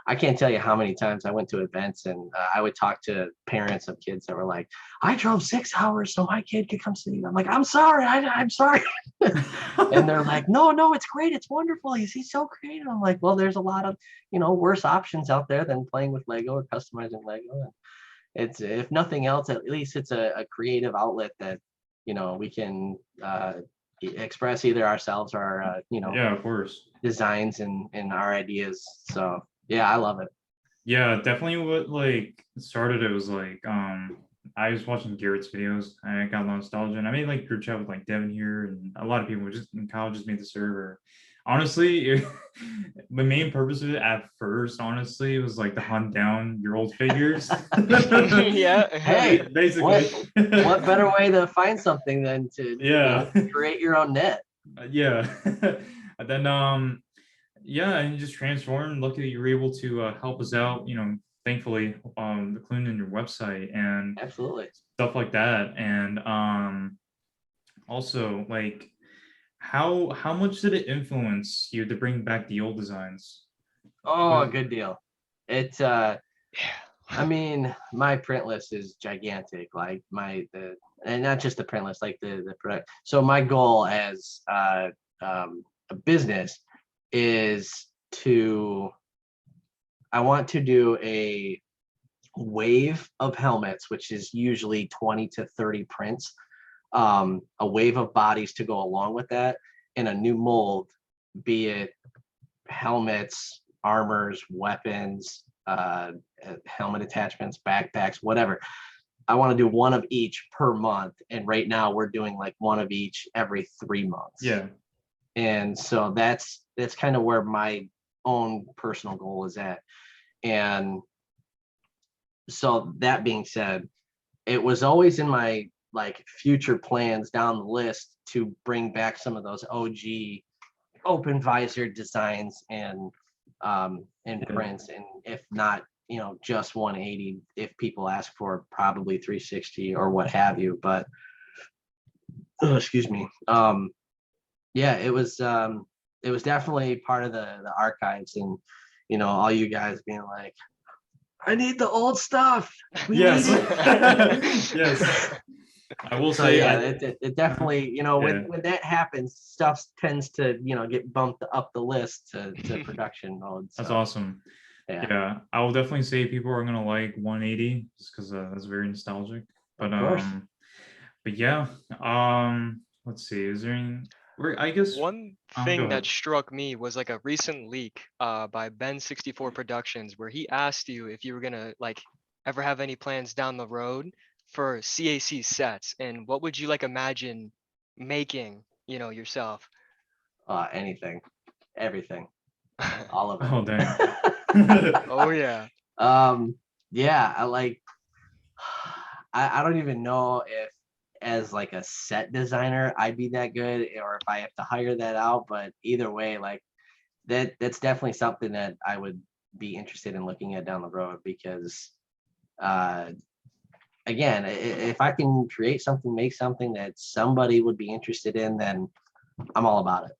I can't tell you how many times I went to events and I would talk to parents of kids that were like, I drove 6 hours so my kid could come see you. I'm like, I'm sorry. I'm sorry. And they're like, no, it's great. It's wonderful. He's so creative. I'm like, well, there's a lot of, worse options out there than playing with Lego or customizing Lego. And it's, if nothing else, at least it's a creative outlet that, we can express either ourselves or, Yeah, of course. designs and our ideas. So yeah, I love it. Yeah, definitely what like started it was like I was watching Garrett's videos and I got nostalgia, and I made like group chat with like Devin here and a lot of people just in college just made the server. Honestly, the main purpose of it at first, honestly, was like to hunt down your old figures. Yeah. Hey, basically. What better way to find something than to Yeah. create your own net? Yeah. And then yeah, and you just transformed. Luckily, you were able to help us out. Thankfully, including your website and Absolutely. stuff like that. And also, like, how much did it influence you to bring back the old designs? Oh, Was- good deal. It Yeah. I mean, my print list is gigantic. Like and not just the print list, like the product. So my goal as a business is I want to do a wave of helmets, which is usually 20 to 30 prints, a wave of bodies to go along with that, in a new mold, be it helmets, armors, weapons, helmet attachments, backpacks, whatever. I want to do one of each per month. And right now we're doing like one of each every 3 months. Yeah. And so that's kind of where my own personal goal is at. And so that being said, it was always in my like future plans down the list to bring back some of those OG open visor designs and Yeah. prints, and if not, just 180, if people ask for probably 360 or what have you. But excuse me. Yeah, it was definitely part of the archives, and all you guys being like, I need the old stuff. We Yes. need it. Yes. I will So say, yeah, I, it definitely, yeah, when that happens, stuff tends to, get bumped up the list to production mode. that's So awesome. yeah, Yeah, I will definitely say people are gonna like 180 just because that's very nostalgic. of But course. yeah, let's see. Is there any? I guess. One Go thing that ahead. struck me was like a recent leak by Ben64 Productions where he asked you if you were gonna like ever have any plans down the road for CAC sets, and what would you like imagine making, yourself? Anything, everything, all of Oh dang. it. Oh yeah. Yeah, I like. I don't even know if as like a set designer I'd be that good, or if I have to hire that out. But either way, like that's definitely something that I would be interested in looking at down the road, because uh again, if I can create something, make something that somebody would be interested in, then I'm all about it.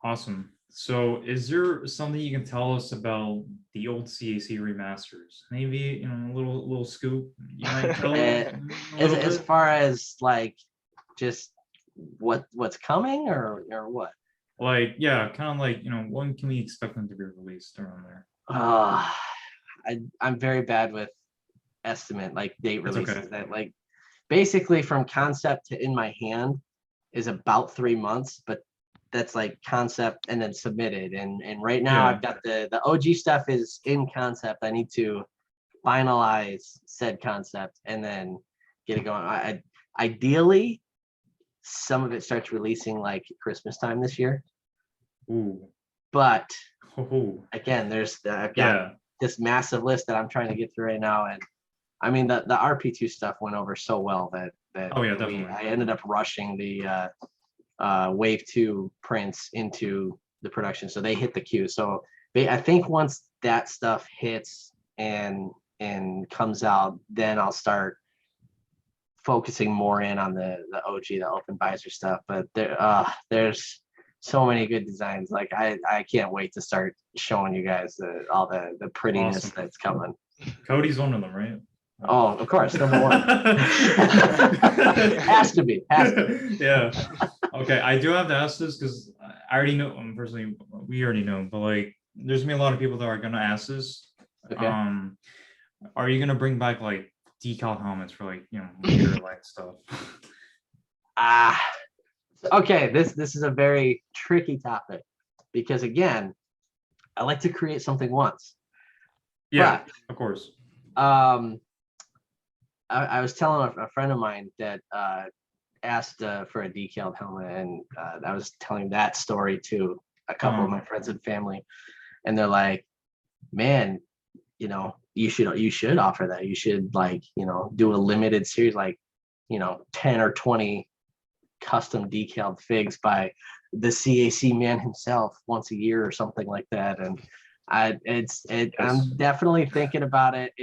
Awesome. So, is there something you can tell us about the old CAC remasters? Maybe a little scoop. You might tell Uh, a as little as bit. far as like just what's coming, or what? Like, yeah, kind of like when can we expect them to be released around there? uh I'm very bad with estimate, like date That's okay. releases. That like basically from concept to in my hand is about 3 months, but that's like concept and then submitted. And right now Yeah. I've got the OG stuff is in concept. I need to finalize said concept and then get it going. Ideally, some of it starts releasing like Christmas time this year, Ooh. but Oh. again, I've got Yeah. this massive list that I'm trying to get through right now. And I mean, the RP2 stuff went over so well that Oh yeah, I definitely. ended up rushing the Wave 2 prints into the production, so they hit the queue. So I think once that stuff hits and comes out, then I'll start focusing more in on the OG, the open visor stuff. But there's so many good designs. Like I can't wait to start showing you guys all the prettiness Awesome. that's coming. Cody's one of them, right? Oh, of course, number one. Has to be. Has to be. Yeah. Okay, I do have to ask this because I already know, personally, we already know, but like, there's gonna be a lot of people that are gonna ask this. Okay. Are you gonna bring back like decal helmets for like later light stuff? Ah, okay. This is a very tricky topic, because again, I like to create something once. Yeah, But of course. um, I was telling a friend of mine that asked for a decaled helmet, and I was telling that story to a couple of my friends and family, and they're like, "Man, you should offer that. You should like do a limited series, like 10 or 20 custom decaled figs by the CAC man himself once a year or something like that." And Yes. I'm definitely thinking about it.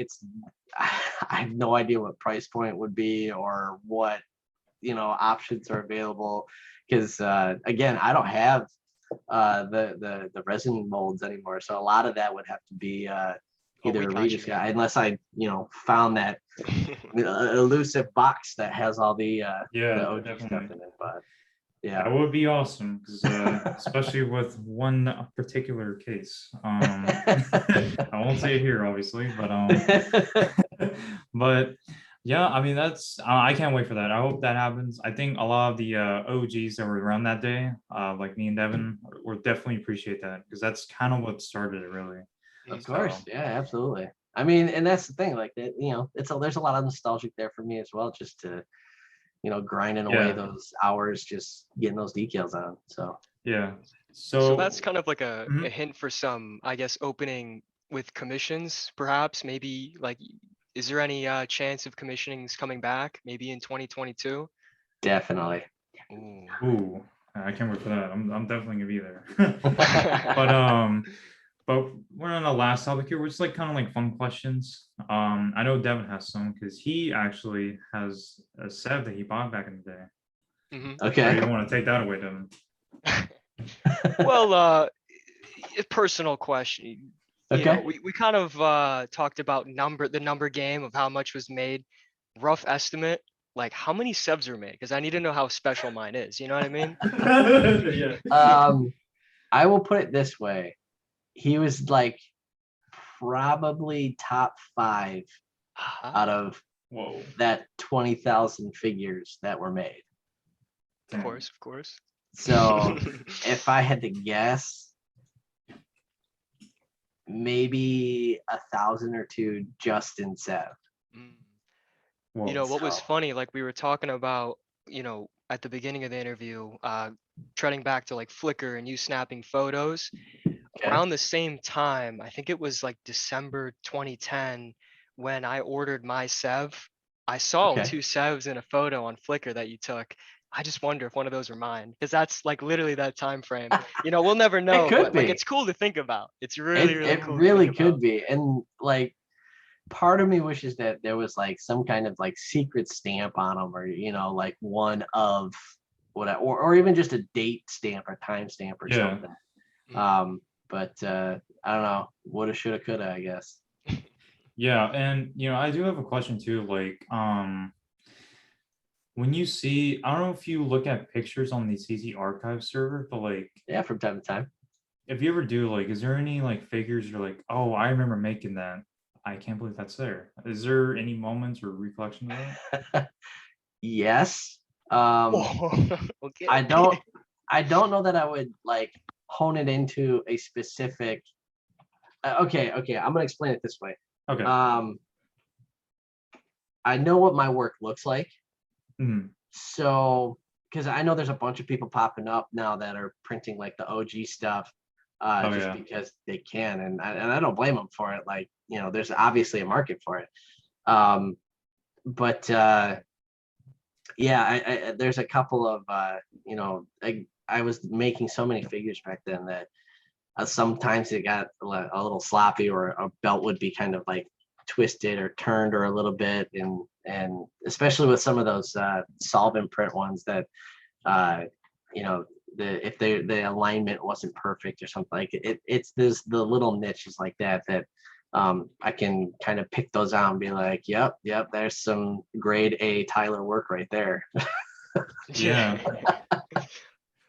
I have no idea what price point would be or what options are available, because again, I don't have the resin molds anymore, so a lot of that would have to be We either a got you, Regis guy, man. unless I found that elusive box that has all the Yeah, OG stuff definitely. in it. But yeah. That would be awesome because especially with one particular case. I won't say it here, obviously, but yeah, I mean I can't wait for that. I hope that happens. I think a lot of the OGs that were around that day, like me and Devin, will definitely appreciate that because that's kind of what started it, really. Of So course, yeah, absolutely. I mean, and that's the thing, like that, there's a lot of nostalgic there for me as well, just to grinding away yeah, those hours, just getting those decals on. So yeah. So that's So kind of like a mhm. hint for some, I guess, opening with commissions, perhaps, maybe like is there any chance of commissionings coming back, maybe in 2022? Definitely. Ooh. Ooh, I can't wait for that. I'm definitely gonna be there. But we're on the last topic here, which is like kind of like fun questions. I know Devin has some because he actually has a Sev that he bought back in the day. Mhm. So Okay. you want to take that away, Devin? Well, a personal question. You know, Okay. we kind of talked about the number game of how much was made. Rough estimate, like how many subs were made? Because I need to know how special mine is. You know what I mean? Yeah. I will put it this way. He was like probably top 5 out of Whoa. that 20,000 figures that were made. Of Damn. course, of course. So if I had to guess, maybe 1,000 or 2 just in Sev. Mm. Whoa. You know, what was So- funny, like we were talking about, at the beginning of the interview, treading back to like Flickr and you snapping photos. Okay. Around the same time, I think it was like December 2010, when I ordered my Sev. I saw Okay. 2 Sevs in a photo on Flickr that you took. I just wonder if one of those are mine, because that's like literally that time frame. We'll never know, could but like be. it's cool to think about. It's really, really It cool. really to think could about. be. And like part of me wishes that there was like some kind of like secret stamp on them, or like one of what, or even just a date stamp or time stamp or Yeah. something. But I don't know, woulda, shoulda, coulda, I guess. Yeah, and I do have a question too. Like, when you see, I don't know if you look at pictures on the CZ archive server, but like, Yeah, from time to time. if you ever do, like, is there any like figures you're like, oh, I remember making that. I can't believe that's there. Is there any moments or recollection of that? Yes. Okay. I don't know that I would like hone it into a specific. Okay, I'm gonna explain it this way. Okay. I know what my work looks like. Mhm. So, because I know there's a bunch of people popping up now that are printing like the OG stuff, Oh, just yeah. because they can, and I don't blame them for it. Like, there's obviously a market for it. But yeah, there's a couple of I was making so many figures back then that sometimes it got a little sloppy, or a belt would be kind of like twisted or turned or a little bit, and especially with some of those solvent print ones that if the alignment wasn't perfect or something, like it's the little niches like that I can kind of pick those out and be like, yep, there's some grade A Tyler work right there. Yeah.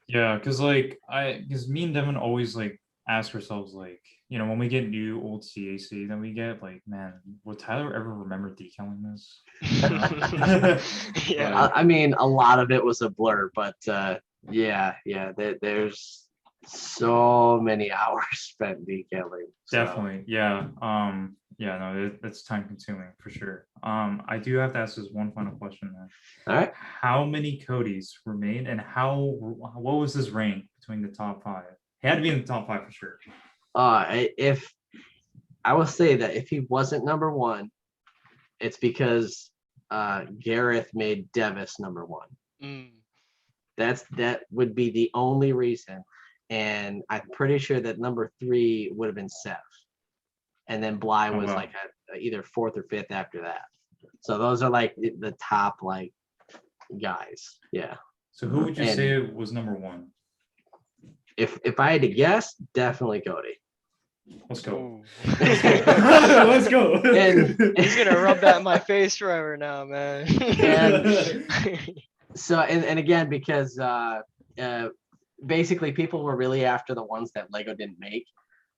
Yeah, because because me and Devin always like ask ourselves, like, when we get new old CAC, then we get like, man, will Tyler ever remember decaling this? Yeah. I mean, a lot of it was a blur, but yeah, there's so many hours spent decaling. So. Definitely. Yeah. Yeah, no, it's time consuming for sure. I do have to ask this one final question then. All right. How many Codys were made, and what was his rank between the top 5? He had to be in the top 5 for sure. If I will say that if he wasn't number 1, it's because Gareth made Devis number 1. Mm. That would be the only reason, and I'm pretty sure that number 3 would have been Sev, and then Bly Oh, was wow. like either 4th or 5th after that. So those are like the top like guys. Yeah. So who would you And- say was number 1? If I had to guess, definitely Cody. Let's go. Ooh. Let's go. And- He's gonna rub that in my face forever now, man. So and again, because basically people were really after the ones that Lego didn't make.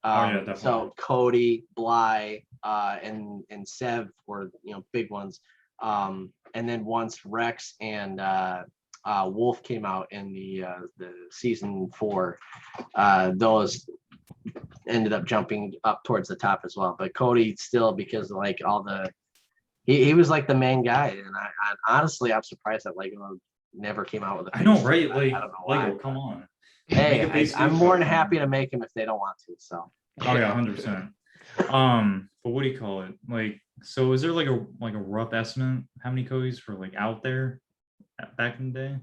Yeah, definitely. So Cody, Bly, and Sev were big ones. And then once Rex and Wolf came out in the season 4, those ended up jumping up towards the top as well. But Cody still, because like all the he was like the main guy, and I honestly I'm surprised that Lego never came out with a I know, face. right? I Like, don't know why. Lego, come on. Hey, Make a face I'm suit, more than but, happy to make him if they don't want to. So Oh yeah, 100%. But what do you call it? Like, so is there like a rough estimate how many Cody's were like out there back in the day?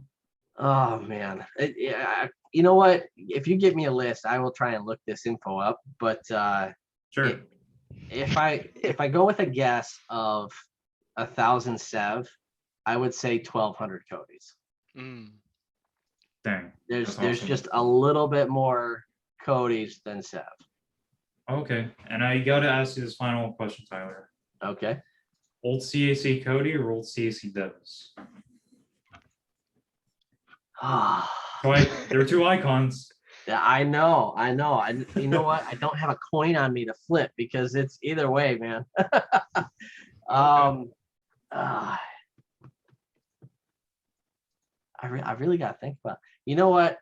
Oh man, yeah. You know what? If you give me a list, I will try and look this info up. But Sure. it- if I go with a guess of 1,000 Sev, I would say 1,200 Cody's. Mm, Dang. There's That's awesome. just a little bit more Cody's than Sev. Okay. And I gotta ask you this final question, Tyler. Okay. Old CAC Cody or old CAC Devs? So there are two icons. Yeah, I know. You know what? I don't have a coin on me to flip because it's either way, man. um, uh, I really got to think about. You know what?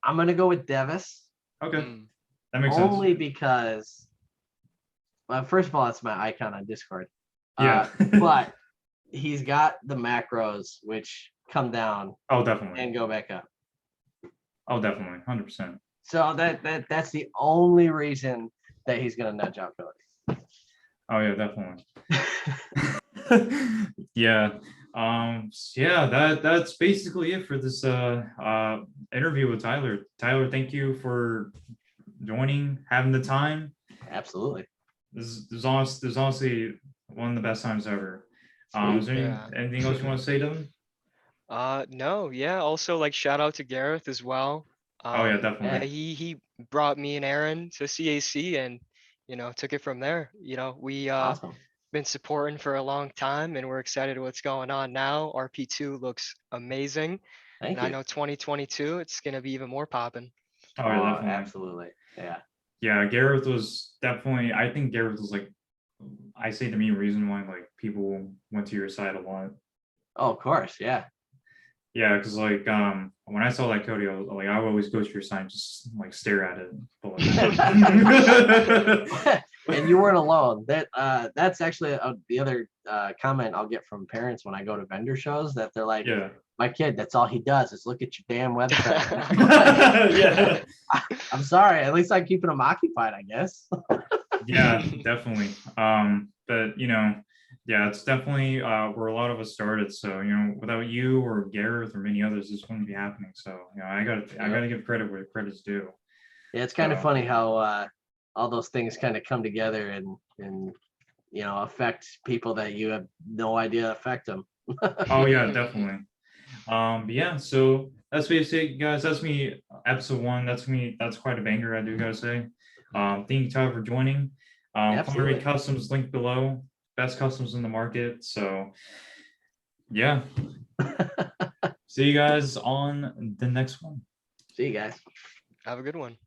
I'm gonna go with Devis Okay. mm, That makes only sense. because, well, first of all, it's my icon on Discord. Yeah. But he's got the macros which come down Oh, definitely. and go back up. Oh, definitely. 100%. So that's the only reason that he's gonna nudge out Cody. Oh yeah, definitely. Yeah. Yeah, that's basically it for this interview with Tyler. Tyler, thank you for joining, having the time. Absolutely. This is honestly one of the best times ever. Is there yeah. anything else you want to say to them? No, yeah. Also, like shout out to Gareth as well. Oh yeah, Yeah, definitely. he brought me and Aaron to CAC and took it from there. We Awesome. been supporting for a long time and we're excited what's going on now. RP2 looks amazing. Thank And I you. know 2022, it's gonna be even more popping. Oh yeah, Oh, definitely. absolutely. Yeah. Yeah, Gareth was definitely. I think Gareth was like, I say the main reason why like people went to your side a lot. Oh, of course. Yeah. Yeah, because like when I saw that Cody, I would always go to your side and just like stare at it. But, like, And you weren't alone. That's actually the other comment I'll get from parents when I go to vendor shows that they're like, yeah. my kid, that's all he does is look at your damn website. Yeah. I'm sorry. At least I'm keeping him occupied, I guess. Yeah, definitely. But yeah, it's definitely where a lot of us started. So, without you or Gareth or many others, this wouldn't be happening. So, I gotta give credit where credit's due. Yeah, it's kind of So, funny how all those things kind of come together and affect people that you have no idea affect them. oh yeah, definitely. But yeah, so that's basically it, guys. That's me, episode 1. That's me. That's quite a banger, I do gotta say. Thank you, Tyler, for joining. Absolutely. Culinary Customs linked below. Best customs in the market. So yeah. See you guys on the next one. See you guys. Have a good one.